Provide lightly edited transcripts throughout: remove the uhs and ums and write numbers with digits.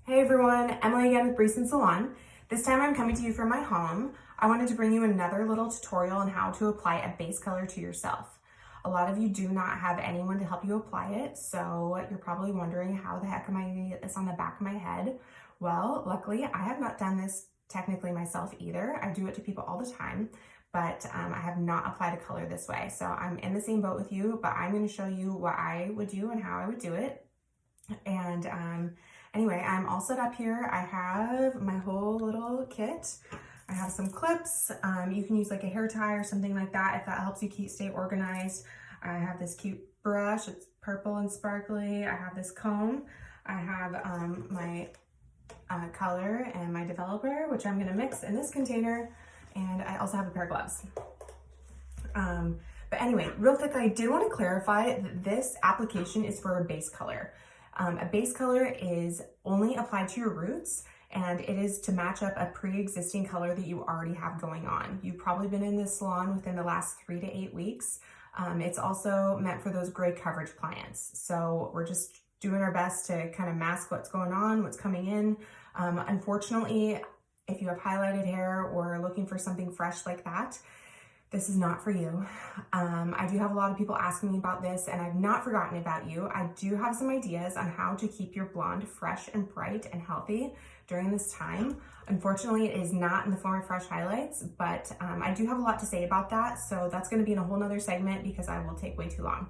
Hey everyone, Emily again with Breeson Salon. This time I'm coming to you from my home. I wanted to bring you another little tutorial on how to apply a base color to yourself. A lot of you do not have anyone to help you apply it, so you're probably wondering how the heck am I going to get this on the back of my head? Well, luckily I have not done this technically myself either. I do it to people all the time, but I have not applied a color this way. So I'm in the same boat with you, but I'm going to show you what I would do and how I would do it. And anyway, I'm all set up here. I have my whole little kit. I have some clips. You can use like a hair tie or something like that if that helps you stay organized. I have this cute brush. It's purple and sparkly. I have this comb. I have my color and my developer, which I'm going to mix in this container. And I also have a pair of gloves. But anyway, real quick, I did want to clarify that this application is for a base color. A base color is only applied to your roots, and it is to match up a pre-existing color that you already have going on. You've probably been in this salon within the last 3 to 8 weeks. It's also meant for those gray coverage clients. So we're just doing our best to kind of mask what's going on, what's coming in. Unfortunately, if you have highlighted hair or are looking for something fresh like that, this is not for you. I do have a lot of people asking me about this, and I've not forgotten about you. I do have some ideas on how to keep your blonde fresh and bright and healthy during this time. Unfortunately, it is not in the form of fresh highlights, but I do have a lot to say about that. So that's gonna be in a whole nother segment because I will take way too long.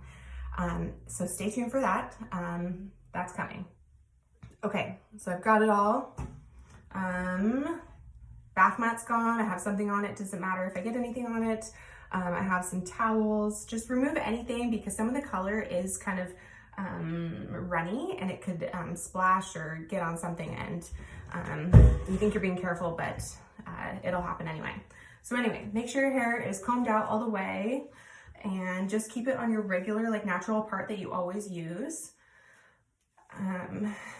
So stay tuned for that. That's coming. Okay, so I've got it all. Bath mat's gone. I have something on it. Doesn't matter if I get anything on it. I have some towels. Just remove anything because some of the color is kind of runny and it could splash or get on something, and you think you're being careful, but it'll happen anyway. So anyway, make sure your hair is combed out all the way and just keep it on your regular, like natural part that you always use.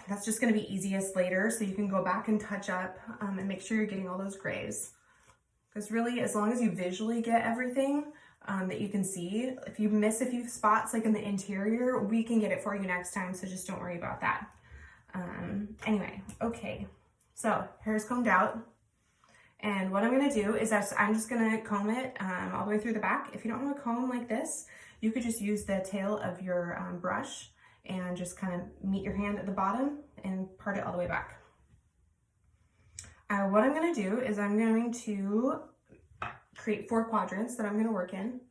That's just going to be easiest later, so you can go back and touch up and make sure you're getting all those grays. Because really, as long as you visually get everything that you can see, if you miss a few spots like in the interior, we can get it for you next time, so just don't worry about that. Anyway, okay, so hair's combed out, and what I'm going to do is I'm just going to comb it all the way through the back. If you don't have a comb like this, you could just use the tail of your brush and just kind of meet your hand at the bottom and part it all the way back. What I'm gonna do is I'm going to create 4 quadrants that I'm gonna work in.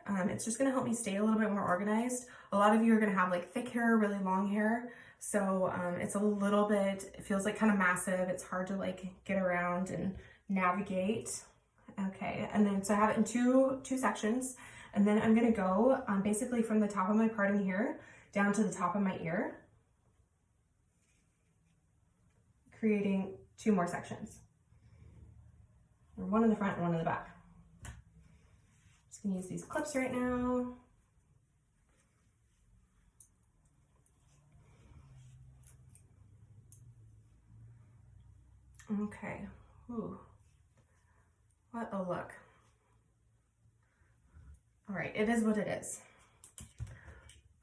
It's just gonna help me stay a little bit more organized. A lot of you are gonna have like thick hair, really long hair, so it's a little bit, it feels like kind of massive. It's hard to like get around and navigate. Okay, and then so I have it in two sections, and then I'm gonna go basically from the top of my parting here down to the top of my ear, creating 2 more sections. One in the front and one in the back. Just gonna use these clips right now. Okay, ooh, what a look. All right, it is what it is.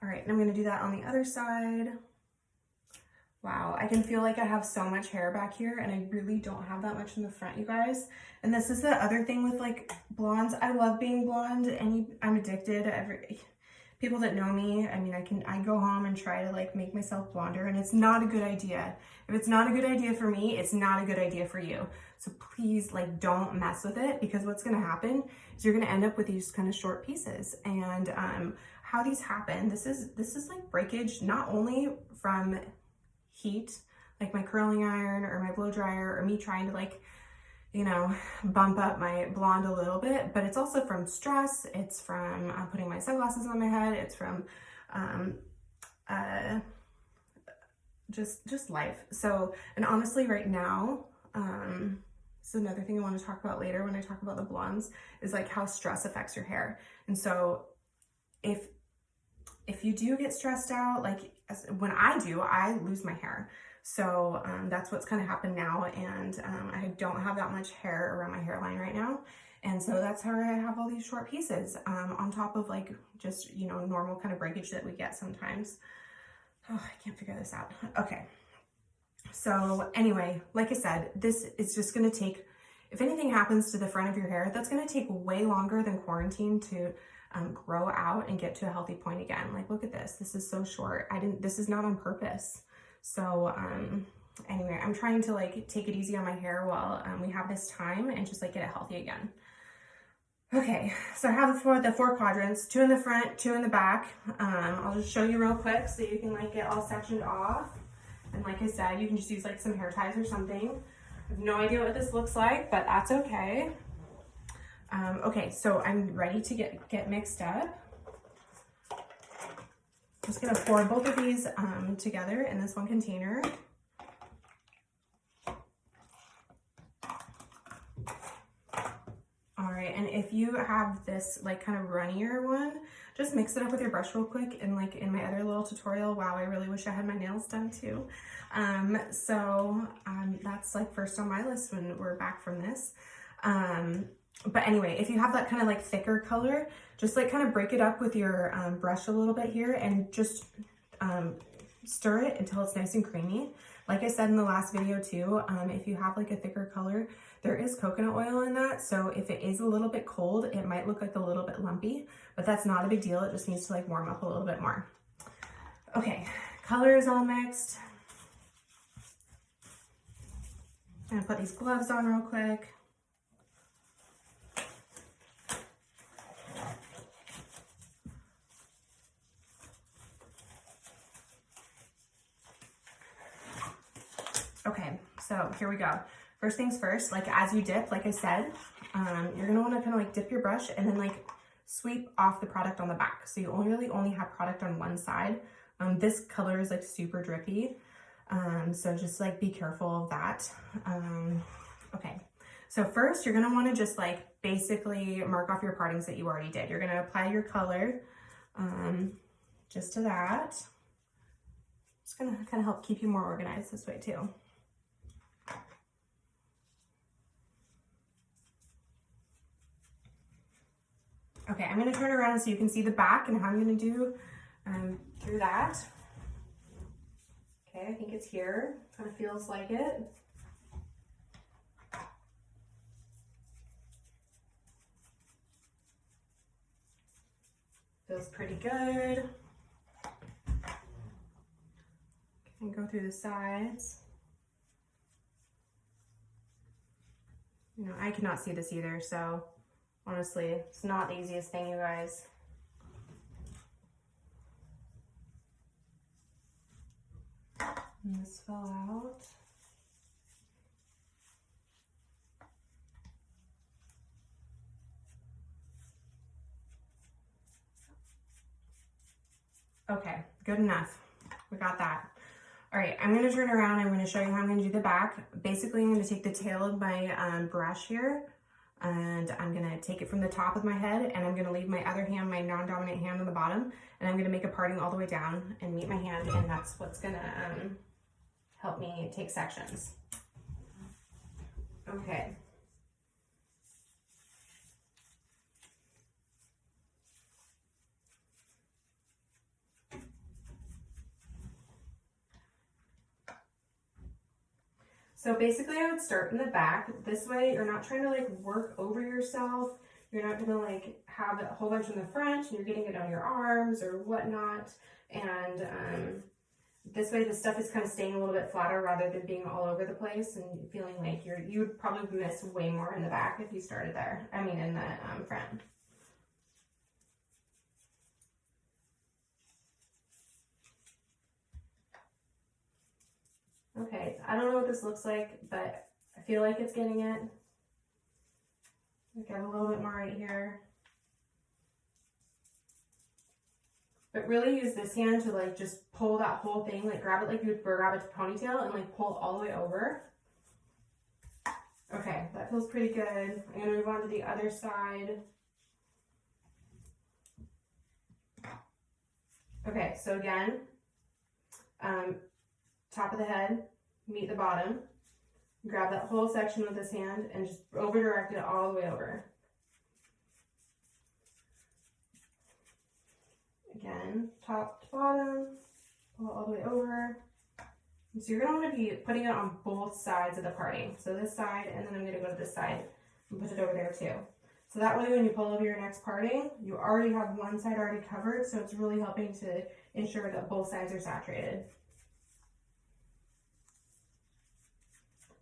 All right, and I'm gonna do that on the other side. Wow, I can feel like I have so much hair back here, and I really don't have that much in the front, you guys. And this is the other thing with like blondes. I love being blonde, and I'm addicted. People that know me, I mean, I go home and try to like make myself blonder, and it's not a good idea. If it's not a good idea for me, it's not a good idea for you. So please, like, don't mess with it, because what's gonna happen is you're gonna end up with these kind of short pieces. And how these happen, this is like breakage, not only from heat, like my curling iron or my blow dryer, or me trying to like, you know, bump up my blonde a little bit, but it's also from stress. It's from putting my sunglasses on my head. It's from just life. So, and honestly right now, so another thing I want to talk about later when I talk about the blondes is like how stress affects your hair. And so if you do get stressed out, like when I do, I lose my hair. So that's what's kind of happened now. And I don't have that much hair around my hairline right now. And so that's how I have all these short pieces on top of like just, you know, normal kind of breakage that we get sometimes. Oh, I can't figure this out. Okay. So anyway, like I said, this is just gonna take, if anything happens to the front of your hair, that's gonna take way longer than quarantine to grow out and get to a healthy point again. Like, look at this, this is so short. This is not on purpose. So anyway, I'm trying to like take it easy on my hair while we have this time and just like get it healthy again. Okay, so I have the four quadrants, 2 in the front, 2 in the back. I'll just show you real quick so you can like get all sectioned off. And like I said, you can just use like some hair ties or something. I have no idea what this looks like, but that's okay. Okay, so I'm ready to get mixed up. I'm just gonna pour both of these together in this one container. All right, and if you have this like kind of runnier one, just mix it up with your brush real quick. And like in my other little tutorial, wow, I really wish I had my nails done too. That's like first on my list when we're back from this. But anyway, if you have that kind of like thicker color, just like kind of break it up with your brush a little bit here and just stir it until it's nice and creamy. Like I said in the last video too, if you have like a thicker color, there is coconut oil in that. So if it is a little bit cold, it might look like a little bit lumpy, but that's not a big deal. It just needs to like warm up a little bit more. Okay, color is all mixed. I'm gonna put these gloves on real quick. Okay, so here we go. First things first, like as you dip, like I said, you're gonna wanna kind of like dip your brush and then like sweep off the product on the back. So you only have product on one side. This color is like super drippy. So just like be careful of that. Okay, so first you're gonna wanna just like basically mark off your partings that you already did. You're gonna apply your color just to that. It's gonna kind of help keep you more organized this way too. Okay, I'm gonna turn around so you can see the back and how I'm gonna do through that. Okay, I think it's here, kind of feels like it. Feels pretty good. And go through the sides. You know, I cannot see this either, so honestly, it's not the easiest thing, you guys. And this fell out. Okay, good enough. We got that. All right, I'm gonna turn around. I'm gonna show you how I'm gonna do the back. Basically, I'm gonna take the tail of my brush here, and I'm gonna take it from the top of my head, and I'm gonna leave my other hand, my non-dominant hand on the bottom, and I'm gonna make a parting all the way down and meet my hand, and that's what's gonna help me take sections. Okay. So basically I would start in the back. This way you're not trying to like work over yourself. You're not gonna like have a whole bunch in the front and you're getting it on your arms or whatnot. And this way the stuff is kind of staying a little bit flatter rather than being all over the place and feeling like you would probably miss way more in the back if you started there. I mean in the front. Okay, I don't know what this looks like, but I feel like it's getting it. I have a little bit more right here. But really use this hand to like just pull that whole thing, like grab it like you would grab a ponytail and like pull all the way over. Okay, that feels pretty good. I'm gonna move on to the other side. Okay, so again, top of the head, meet the bottom. Grab that whole section with this hand and just over direct it all the way over. Again, top to bottom, pull it all the way over. So you're gonna wanna be putting it on both sides of the parting. So this side, and then I'm gonna go to this side and put it over there too. So that way when you pull over your next parting, you already have one side already covered, so it's really helping to ensure that both sides are saturated.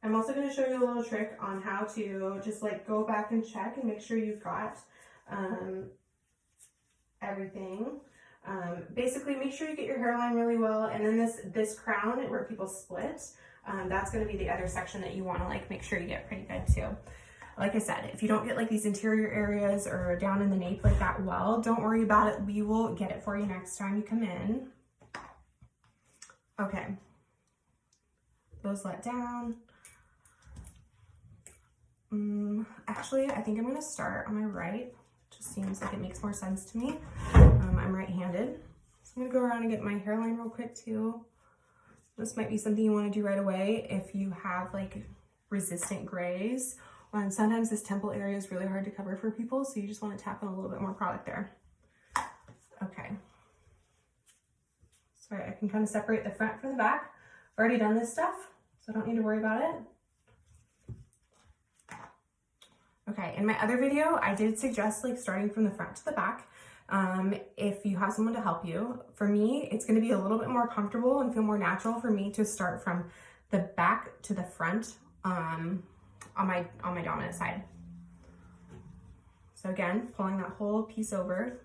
I'm also going to show you a little trick on how to just like go back and check and make sure you've got everything. Basically make sure you get your hairline really well, and then this crown where people split, that's going to be the other section that you want to like make sure you get pretty good too. Like I said, if you don't get like these interior areas or down in the nape like that well, don't worry about it. We will get it for you next time you come in. Okay. Those let down. Actually, I think I'm gonna start on my right. Just seems like it makes more sense to me. I'm right-handed. So I'm gonna go around and get my hairline real quick too. This might be something you wanna do right away if you have like resistant grays. And sometimes this temple area is really hard to cover for people, so you just wanna tap in a little bit more product there. Okay. So I can kind of separate the front from the back. I've already done this stuff, so I don't need to worry about it. Okay, in my other video, I did suggest like starting from the front to the back. If you have someone to help you. For me, it's gonna be a little bit more comfortable and feel more natural for me to start from the back to the front on my dominant side. So again, pulling that whole piece over.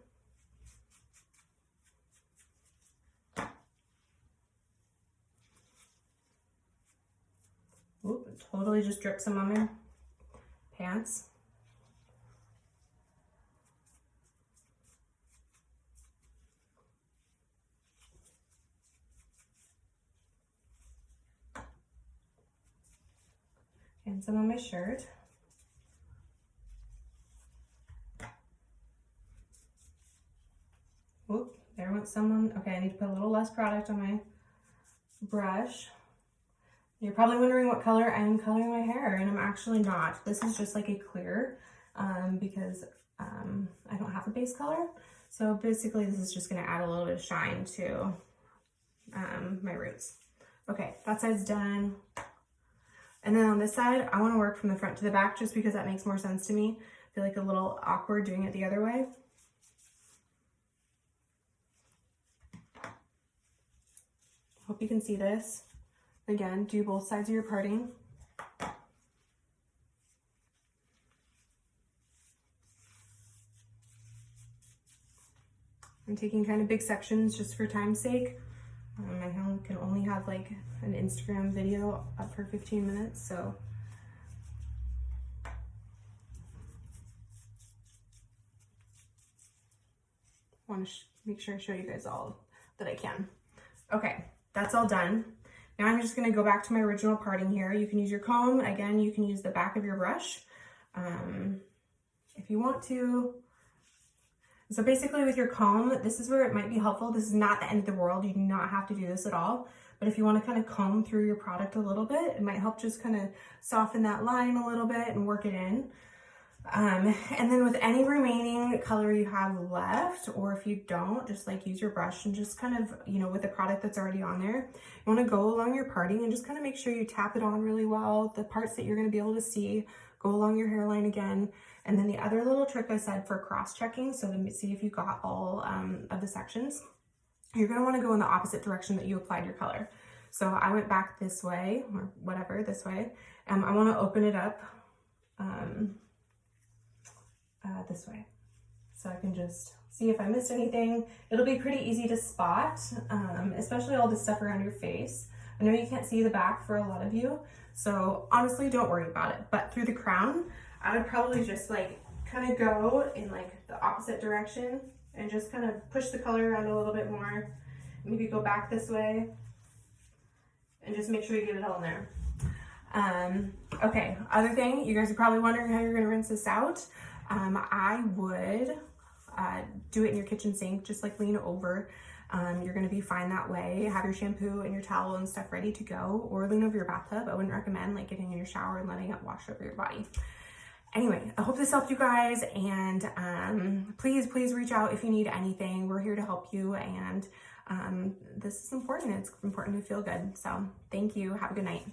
Oop, it totally just dripped some on my pants. And some on my shirt. Oop, there went some. Okay, I need to put a little less product on my brush. You're probably wondering what color I'm coloring my hair, and I'm actually not. This is just like a clear because I don't have a base color. So basically this is just gonna add a little bit of shine to my roots. Okay, that side's done. And then on this side, I wanna work from the front to the back just because that makes more sense to me. I feel like a little awkward doing it the other way. Hope you can see this. Again, do both sides of your parting. I'm taking kind of big sections just for time's sake. I can only have like an Instagram video up for 15 minutes, so. I want to make sure I show you guys all that I can. Okay, that's all done. Now I'm just gonna go back to my original parting here. You can use your comb. Again, you can use the back of your brush if you want to. So basically with your comb, this is where it might be helpful. This is not the end of the world. You do not have to do this at all. But if you want to kind of comb through your product a little bit, it might help just kind of soften that line a little bit and work it in. And then with any remaining color you have left, or if you don't, just like use your brush and just kind of, you know, with the product that's already on there, you want to go along your parting and just kind of make sure you tap it on really well. The parts that you're going to be able to see, go along your hairline again. And then the other little trick I said for cross-checking, so to see if you got all of the sections, you're going to want to go in the opposite direction that you applied your color. So I went back this way, or whatever, this way. I want to open it up this way. So I can just see if I missed anything. It'll be pretty easy to spot, especially all the stuff around your face. I know you can't see the back for a lot of you, so honestly, don't worry about it. But through the crown, I would probably just like kind of go in like the opposite direction and just kind of push the color around a little bit more. Maybe go back this way and just make sure you get it all in there. Okay, other thing, you guys are probably wondering how you're gonna rinse this out. I would do it in your kitchen sink, just like lean over. You're gonna be fine that way. Have your shampoo and your towel and stuff ready to go, or lean over your bathtub. I wouldn't recommend like getting in your shower and letting it wash over your body. Anyway, I hope this helped you guys, and please reach out if you need anything. We're here to help you, and This is important. It's important to feel good. So thank you. Have a good night.